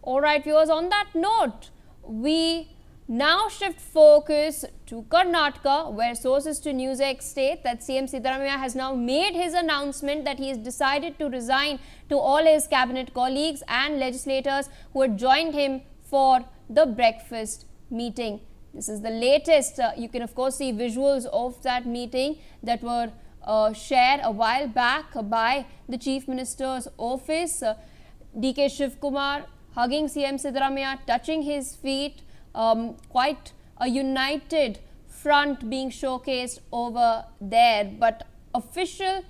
All right, viewers, on that note, we now shift focus to Karnataka, where sources to NewsX state that CM Siddaramaiah has now made his announcement that he has decided to resign to all his cabinet colleagues and legislators who had joined him for the breakfast meeting. This is the latest. You can of course see visuals of that meeting that were shared a while back by the Chief Minister's office. DK Shivakumar hugging CM Siddaramaiah, touching his feet. Quite a united front being showcased over there. But official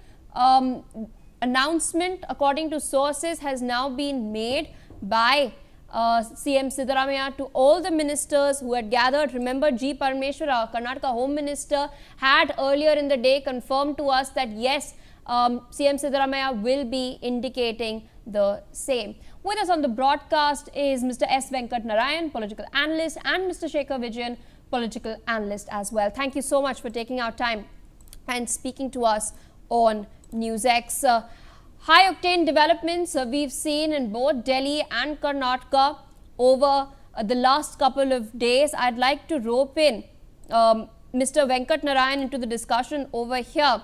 announcement, according to sources, has now been made by CM Siddaramaiah to all the ministers who had gathered. Remember, Parameshwara, Karnataka Home Minister, had earlier in the day confirmed to us that yes, CM Siddaramaiah will be indicating the same. With us on the broadcast is Mr. S. Venkat Narayan, political analyst, and Mr. Shekhar Vijayan, political analyst as well. Thank you so much for taking our time and speaking to us on NewsX. High-octane developments we've seen in both Delhi and Karnataka over the last couple of days. I'd like to rope in Mr. Venkat Narayan into the discussion over here.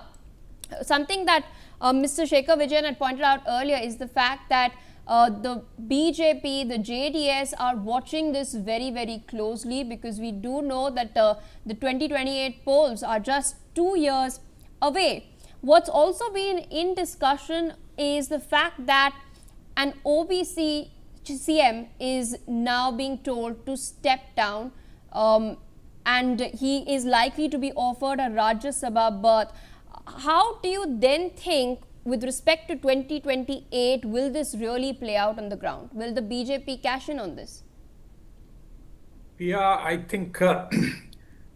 Something that Mr. Shekhar Vijayan had pointed out earlier is the fact that the BJP, the JDS are watching this very, very closely, because we do know that the 2028 polls are just 2 years away. What's also been in discussion is the fact that an OBC CM is now being told to step down, and he is likely to be offered a Rajya Sabha berth. How do you then think, with respect to 2028, will this really play out on the ground? Will the BJP cash in on this? Yeah, I think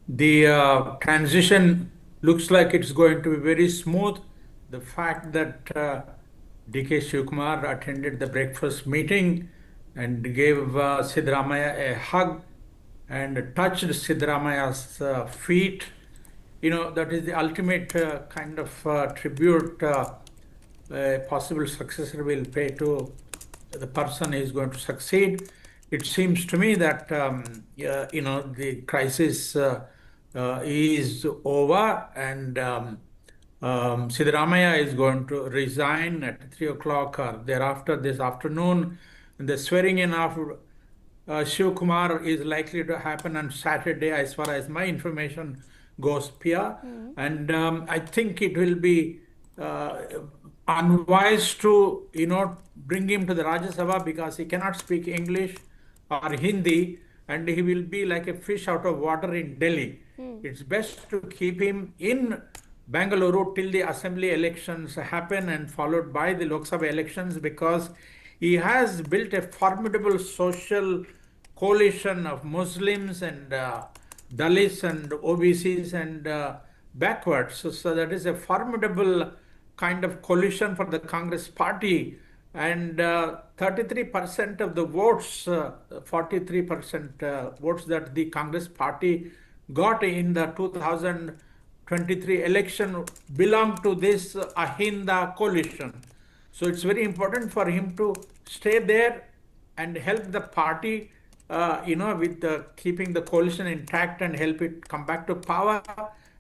the transition looks like it's going to be very smooth. The fact that DK Shivakumar attended the breakfast meeting and gave Siddaramaiah a hug and touched Siddaramaiah's feet, you know, that is the ultimate kind of tribute a possible successor will pay to the person who is going to succeed. It seems to me that, you know, the crisis is over, and Siddaramaiah is going to resign at 3 o'clock or thereafter this afternoon. And the swearing in of Shivakumar is likely to happen on Saturday, as far as my information goes, Pia. And I think it will be unwise to, you know, bring him to the Rajya Sabha, because he cannot speak English or Hindi, and he will be like a fish out of water in Delhi. It's best to keep him in Bangalore till the assembly elections happen and followed by the Lok Sabha elections, because he has built a formidable social coalition of Muslims and Dalits and OBCs and backwards. So that is a formidable kind of coalition for the Congress party. And 33% of the votes, 43% votes that the Congress party got in the 2023 election belong to this Ahinda coalition. So it's very important for him to stay there and help the party, you know, with keeping the coalition intact and help it come back to power,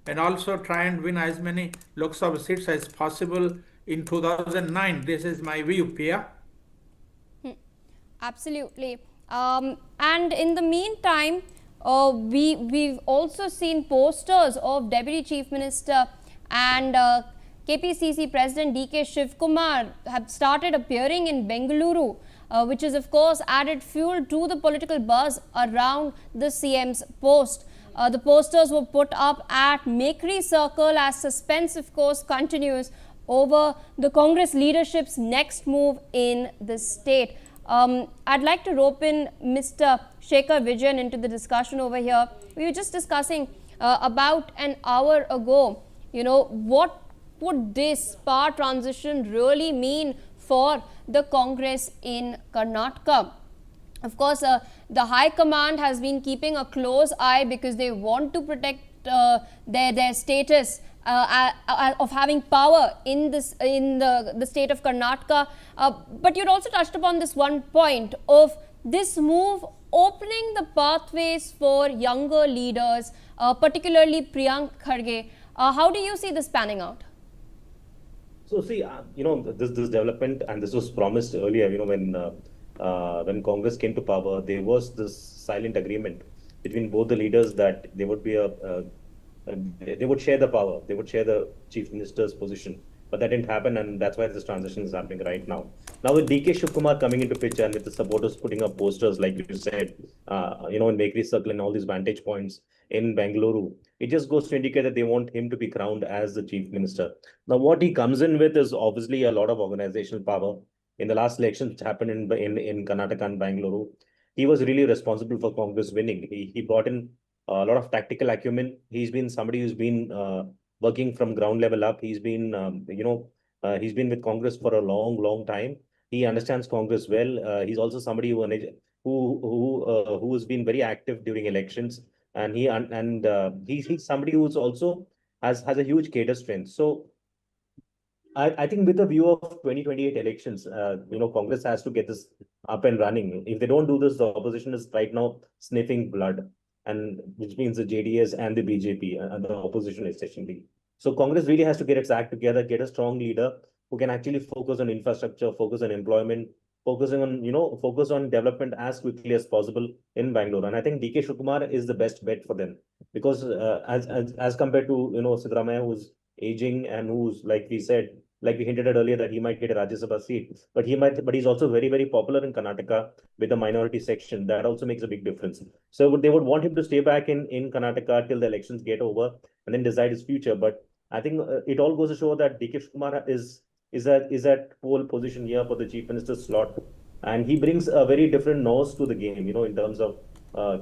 and also try and win as many Lok Sabha seats as possible in 2009. This is my view, Pia. Absolutely. And in the meantime, we've also seen posters of Deputy Chief Minister and KPCC President DK Shivakumar have started appearing in Bengaluru, which is of course added fuel to the political buzz around the CM's post. The posters were put up at Mekri Circle as suspense of course continues over the Congress leadership's next move in the state. I'd like to rope in Mr. Shekhar Vijayan into the discussion over here. We were just discussing about an hour ago, you know, what would this power transition really mean for the Congress in Karnataka? Of course, the High Command has been keeping a close eye because they want to protect their status of having power in the state of Karnataka. But you'd also touched upon this one point of this move opening the pathways for younger leaders, particularly Priyank Kharge. How do you see this panning out? So see, this development, and this was promised earlier. When Congress came to power, there was this silent agreement between both the leaders that there would be they would share the power, they would share the chief minister's position. But that didn't happen, and that's why this transition is happening right now. Now with DK Shivakumar coming into picture and with the supporters putting up posters, like you said, in Bakery Circle and all these vantage points in Bengaluru, it just goes to indicate that they want him to be crowned as the chief minister. Now, what he comes in with is obviously a lot of organizational power. In the last election, which happened in Karnataka and Bengaluru, he was really responsible for Congress winning. He brought in a lot of tactical acumen. He's been somebody who's been working from ground level up. He's been with Congress for a long time. He understands Congress well. He's also somebody who has been very active during elections, and he's somebody who's also has a huge cadre strength. So I think with the view of 2028 elections, Congress has to get this up and running. If they don't do this, the opposition is right now sniffing blood, and which means the JDS and the BJP and the opposition essentially. So Congress really has to get its act together, get a strong leader who can actually focus on infrastructure, focus on employment, focus on development as quickly as possible in Bangalore. And I think DK Shivakumar is the best bet for them, because as compared to Siddaramaiah, who's aging and who's, like we hinted at earlier, that he might get a Rajya Sabha seat, but he's also very popular in Karnataka with the minority section. That also makes a big difference. So they would want him to stay back in Karnataka till the elections get over and then decide his future. But I think it all goes to show that DK Shivakumar is at pole position here for the chief minister's slot, and he brings a very different nose to the game, in terms of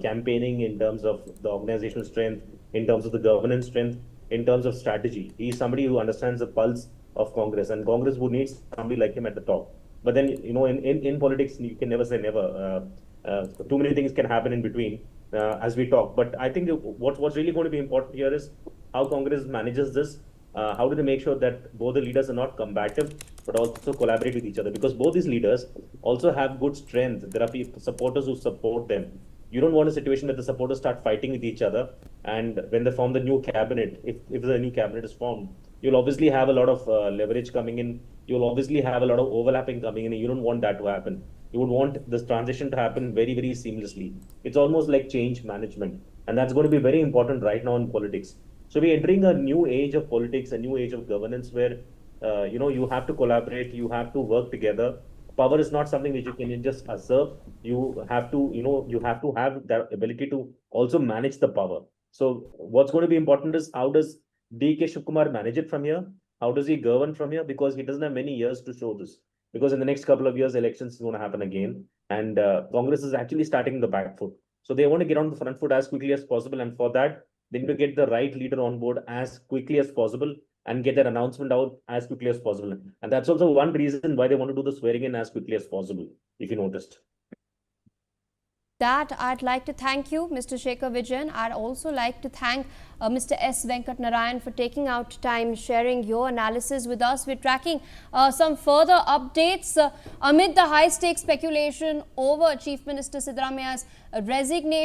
campaigning, in terms of the organizational strength, in terms of the governance strength, in terms of strategy. He's somebody who understands the pulse of Congress, and Congress would need somebody like him at the top. But then, in politics, you can never say never. Too many things can happen in between as we talk. But I think what's really going to be important here is how Congress manages this. How do they make sure that both the leaders are not combative, but also collaborate with each other? Because both these leaders also have good strength. There are supporters who support them. You don't want a situation that the supporters start fighting with each other, and when they form the new cabinet, if the new cabinet is formed, you'll obviously have a lot of leverage coming in. You'll obviously have a lot of overlapping coming in, and you don't want that to happen. You would want this transition to happen very seamlessly. It's almost like change management, and that's going to be very important right now in politics. So we're entering a new age of politics, a new age of governance, where you have to collaborate, you have to work together. Power is not something which you can just assert. You have to have that ability to also manage the power. So what's going to be important is, how does DK Shivakumar manage it from here? How does he govern from here? Because he doesn't have many years to show this. Because in the next couple of years, elections is going to happen again, and Congress is actually starting the back foot. So they want to get on the front foot as quickly as possible, and for that, they need to get the right leader on board as quickly as possible and get that announcement out as quickly as possible. And that's also one reason why they want to do the swearing in as quickly as possible, if you noticed. That I'd like to thank you, Mr. Shekhar Vijayan. I'd also like to thank Mr. S. Venkat Narayan for taking out time, sharing your analysis with us. We're tracking some further updates amid the high-stakes speculation over Chief Minister Siddaramaiah's resignation.